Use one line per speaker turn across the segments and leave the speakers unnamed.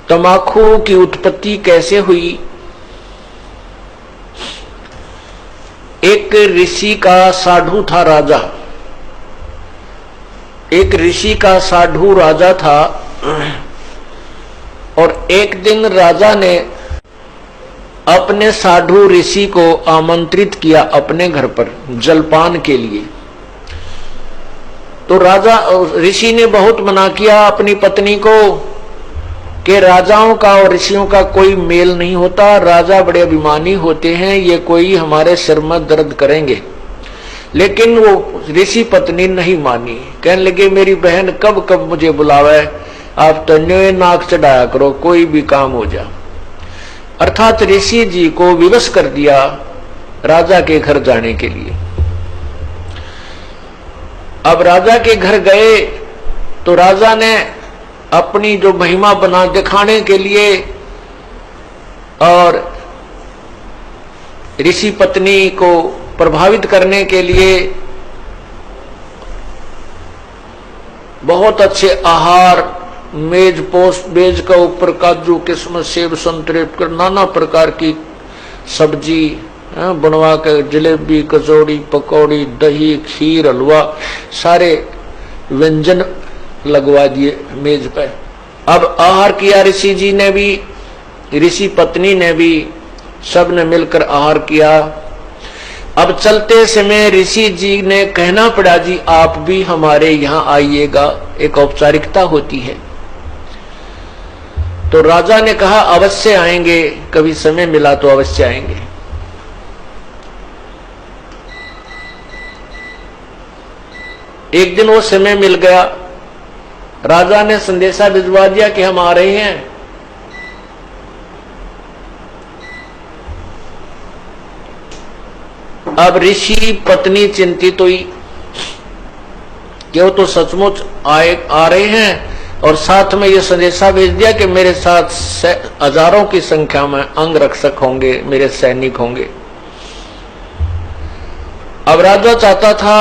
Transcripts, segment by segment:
तंबाकू की उत्पत्ति कैसे हुई? एक ऋषि का साधु था राजा। एक ऋषि का साधु राजा था और एक दिन राजा ने अपने साधु ऋषि को आमंत्रित किया अपने घर पर जलपान के लिए। तो राजा ऋषि ने बहुत मना किया अपनी पत्नी को कि राजाओं का और ऋषियों का कोई मेल नहीं होता, राजा बड़े अभिमानी होते हैं, ये कोई हमारे सिर में दर्द करेंगे। लेकिन वो ऋषि पत्नी नहीं मानी, कहने लगे मेरी बहन कब कब मुझे बुलावे, आप तो न्योय नाक चढ़ाया करो, कोई भी काम हो जा। अर्थात ऋषि जी को विवश कर दिया राजा के घर जाने के लिए। अब राजा के घर गए तो राजा ने अपनी जो महिमा बना दिखाने के लिए और ऋषि पत्नी को प्रभावित करने के लिए बहुत अच्छे आहार, मेज का ऊपर काजू किस्मत सेब संतरे नाना प्रकार की सब्जी बनवा कर, जलेबी कचौड़ी पकौड़ी दही खीर हलवा सारे व्यंजन लगवा दिए मेज पे। अब आहार किया ऋषि जी ने भी, ऋषि पत्नी ने भी, सब ने मिलकर आहार किया। अब चलते समय ऋषि जी ने कहना पड़ा जी आप भी हमारे यहाँ आइएगा, एक औपचारिकता होती है। तो राजा ने कहा अवश्य आएंगे, कभी समय मिला तो अवश्य आएंगे। एक दिन वो समय मिल गया, राजा ने संदेशा भिजवा दिया कि हम आ रहे हैं। अब ऋषि पत्नी चिंतित हुई कि वो तो सचमुच आ रहे हैं और साथ में ये संदेशा भेज दिया कि मेरे साथ हजारों की संख्या में अंगरक्षक होंगे, मेरे सैनिक होंगे। अब राजा चाहता था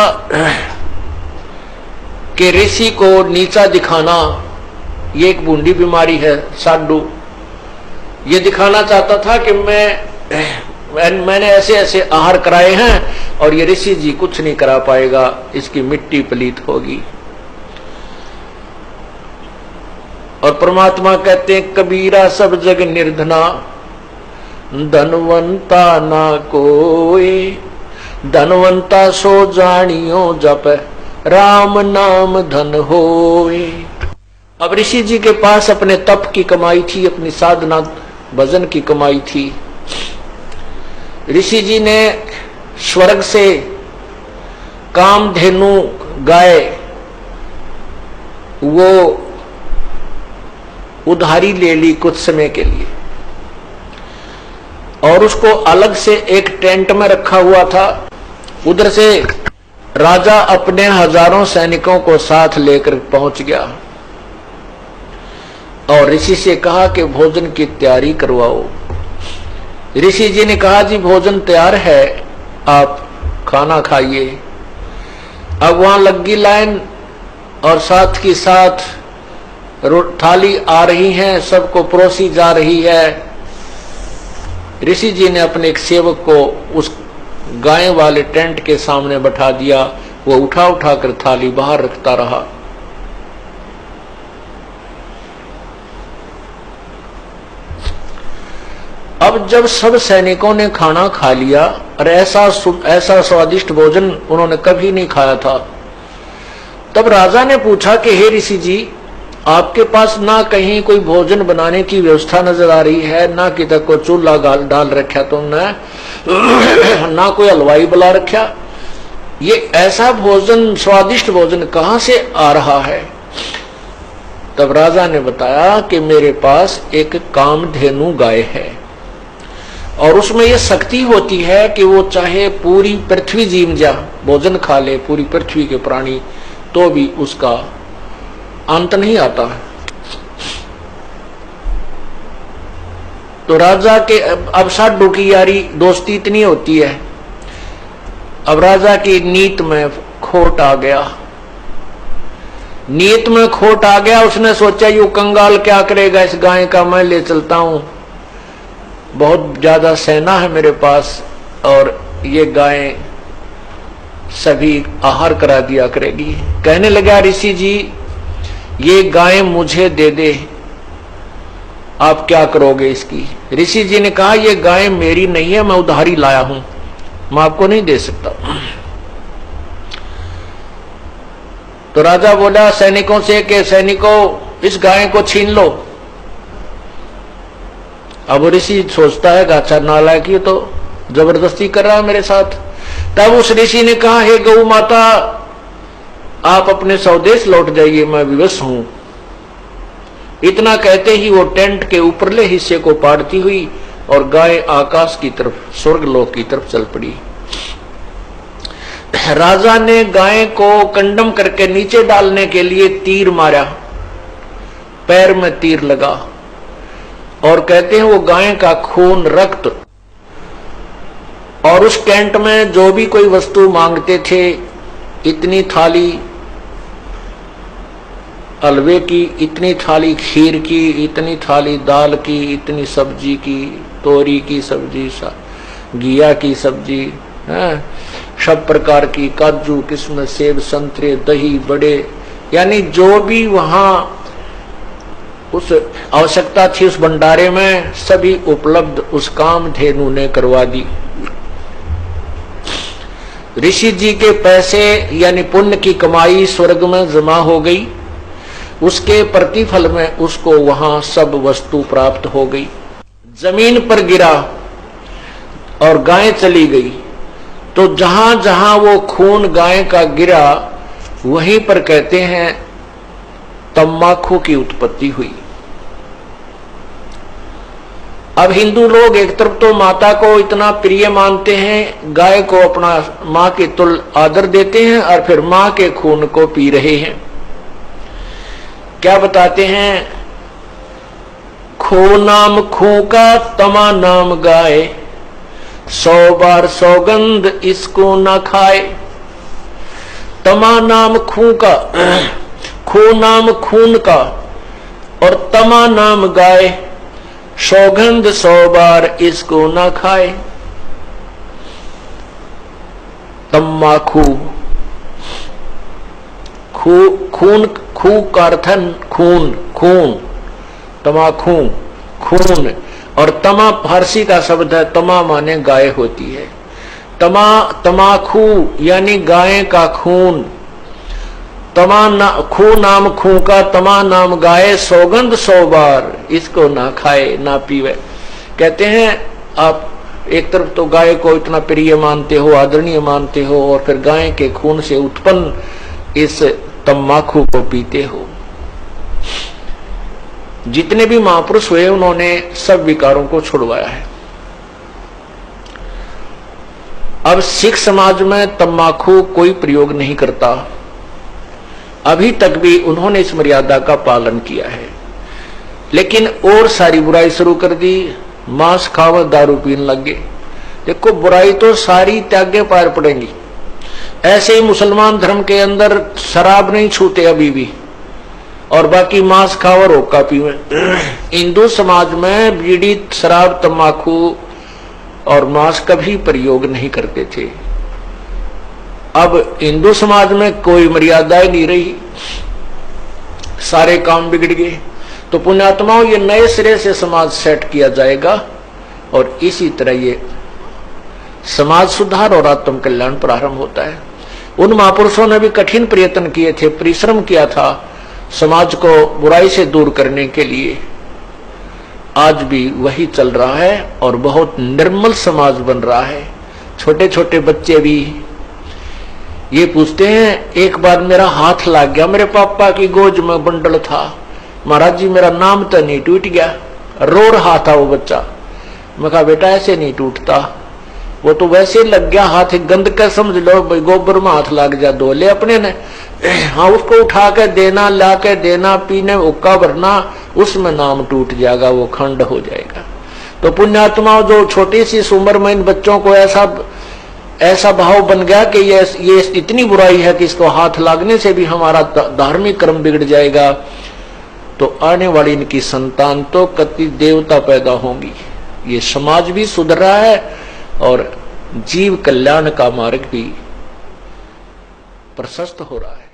कि ऋषि को नीचा दिखाना, ये एक बूंदी बीमारी है साधु, ये दिखाना चाहता था कि मैंने ऐसे ऐसे आहार कराए हैं और ये ऋषि जी कुछ नहीं करा पाएगा, इसकी मिट्टी पलीत होगी। और परमात्मा कहते हैं कबीरा सब जग निर्धना, धनवंता ना कोई, धनवंता सो जानियो जप राम नाम धन होए। अब ऋषि जी के पास अपने तप की कमाई थी, अपनी साधना भजन की कमाई थी। ऋषि जी ने स्वर्ग से कामधेनु गाय वो उधारी ले ली कुछ समय के लिए और उसको अलग से एक टेंट में रखा हुआ था। उधर से राजा अपने हजारों सैनिकों को साथ लेकर पहुंच गया और ऋषि से कहा कि भोजन की तैयारी करवाओ। ऋषि जी ने कहा जी भोजन तैयार है, आप खाना खाइए। अब वहां लगी लाइन और साथ की साथ थाली आ रही है, सबको परोसी जा रही है। ऋषि जी ने अपने एक सेवक को उस गाय वाले टेंट के सामने बैठा दिया, वो उठा उठा कर थाली बाहर रखता रहा। अब जब सब सैनिकों ने खाना खा लिया और ऐसा स्वादिष्ट भोजन उन्होंने कभी नहीं खाया था, तब राजा ने पूछा कि हे ऋषि जी आपके पास ना कहीं कोई भोजन बनाने की व्यवस्था नजर आ रही है, ना किधर को चूल्हा डाल रखा तुमने, ना कोई हलवाई बुला रखा, ये ऐसा भोजन स्वादिष्ट भोजन कहां से आ रहा है? तब राजा ने बताया कि मेरे पास एक कामधेनु गाय है और उसमें यह शक्ति होती है कि वो चाहे पूरी पृथ्वी जीव जा भोजन खा ले, पूरी पृथ्वी के प्राणी, तो भी उसका अंत नहीं आता है। तो राजा के अब साधु की यारी दोस्ती इतनी होती है, अब राजा की नीत में खोट आ गया। नीयत में खोट आ गया, उसने सोचा यू कंगाल क्या करेगा इस गाय का, मैं ले चलता हूं, बहुत ज्यादा सेना है मेरे पास और ये गाय सभी आहार करा दिया करेगी। कहने लगा ऋषि जी ये गाय मुझे दे दे, आप क्या करोगे इसकी? ऋषि जी ने कहा ये गाय मेरी नहीं है, मैं उधारी लाया हूं, मैं आपको नहीं दे सकता। तो राजा बोला सैनिकों से कि सैनिकों इस गाय को छीन लो। अब ऋषि सोचता है अच्छा नालायक ये तो जबरदस्ती कर रहा है मेरे साथ। तब उस ऋषि ने कहा हे गौ माता आप अपने स्वदेश लौट जाइए, मैं विवश हूं। इतना कहते ही वो टेंट के ऊपरले हिस्से को पाड़ती हुई और गाय आकाश की तरफ, स्वर्गलोक की तरफ चल पड़ी। राजा ने गाय को कंडम करके नीचे डालने के लिए तीर मारा, पैर में तीर लगा और कहते हैं वो गाय का खून, रक्त और उस टेंट में जो भी कोई वस्तु मांगते थे, इतनी थाली हलवे की, इतनी थाली खीर की, इतनी थाली दाल की, इतनी सब्जी की, तोरी की सब्जी, घिया की सब्जी, सब प्रकार की, काजू किस्मत, सेब, संतरे, दही, बड़े, यानी जो भी वहां उस आवश्यकता थी उस भंडारे में सभी उपलब्ध उस कामधेनु ने करवा दी। ऋषि जी के पैसे यानी पुण्य की कमाई स्वर्ग में जमा हो गई, उसके प्रतिफल में उसको वहां सब वस्तु प्राप्त हो गई। जमीन पर गिरा और गाय चली गई, तो जहां जहां वो खून गाय का गिरा वहीं पर कहते हैं तम्बाकू की उत्पत्ति हुई। अब हिंदू लोग एक तरफ तो माता को इतना प्रिय मानते हैं, गाय को अपना मां के तुल्य आदर देते हैं और फिर मां के खून को पी रहे हैं। क्या बताते हैं, खो नाम खू का तमा नाम गाय, 100 बार सौगंध इसको ना खाए। तमा नाम खू का, खू नाम खून का और तमा नाम गाय, सौगंध 100 बार इसको ना खाए। तम्बाकू, खून, खू का अर्थ है खून, खून, तमाखू खून, और तमा फारसी का शब्द है, तमा माने गाय होती है। तमाखू यानी गाय का खून, खू नाम खू का तमा नाम गाय, सौगंध 100 बार इसको ना खाए ना पीवे। कहते हैं आप एक तरफ तो गाय को इतना प्रिय मानते हो, आदरणीय मानते हो, और फिर गाय के खून से उत्पन्न इस तम्बाकू को पीते हो। जितने भी महापुरुष हुए उन्होंने सब विकारों को छुड़वाया है। अब सिख समाज में तम्बाकू कोई प्रयोग नहीं करता, अभी तक भी उन्होंने इस मर्यादा का पालन किया है। लेकिन और सारी बुराई शुरू कर दी, मांस खावा, दारू पीने लगे। देखो बुराई तो सारी त्यागे पार पड़ेंगी। ऐसे ही मुसलमान धर्म के अंदर शराब नहीं छूते अभी भी, और बाकी मांस खाओ और हुक्का पीवे। हिंदू समाज में बीड़ी, शराब, तंबाकू और मांस कभी प्रयोग नहीं करते थे। अब हिंदू समाज में कोई मर्यादाएं नहीं रही, सारे काम बिगड़ गए। तो पुण्यात्माओं ये नए सिरे से समाज सेट किया जाएगा और इसी तरह ये समाज सुधार और आत्म कल्याण प्रारंभ होता है। उन महापुरुषों ने भी कठिन प्रयत्न किए थे, परिश्रम किया था समाज को बुराई से दूर करने के लिए। आज भी वही चल रहा है और बहुत निर्मल समाज बन रहा है। छोटे छोटे बच्चे भी ये पूछते हैं, एक बार मेरा हाथ लग गया, मेरे पापा की गोद में बंडल था, महाराज जी मेरा नाम तो नहीं टूट गया, रो रहा था वो बच्चा। मैं कहा बेटा ऐसे नहीं टूटता, वो तो वैसे लग गया हाथ, गंद का समझ लो, गोबर में हाथ लग जा, धो ले अपने ने। हाँ उसको उठा के देना, ला के देना, पीने उक्का भरना, उसमें नाम टूट जाएगा, वो खंड हो जाएगा। तो पुण्यात्माओं जो छोटी सी उम्र में इन बच्चों को ऐसा ऐसा भाव बन गया कि ये इतनी बुराई है कि इसको हाथ लागने से भी हमारा धार्मिक कर्म बिगड़ जाएगा, तो आने वाली इनकी संतान तो कति देवता पैदा होंगी। ये समाज भी सुधर रहा है और जीव कल्याण का मार्ग भी प्रशस्त हो रहा है।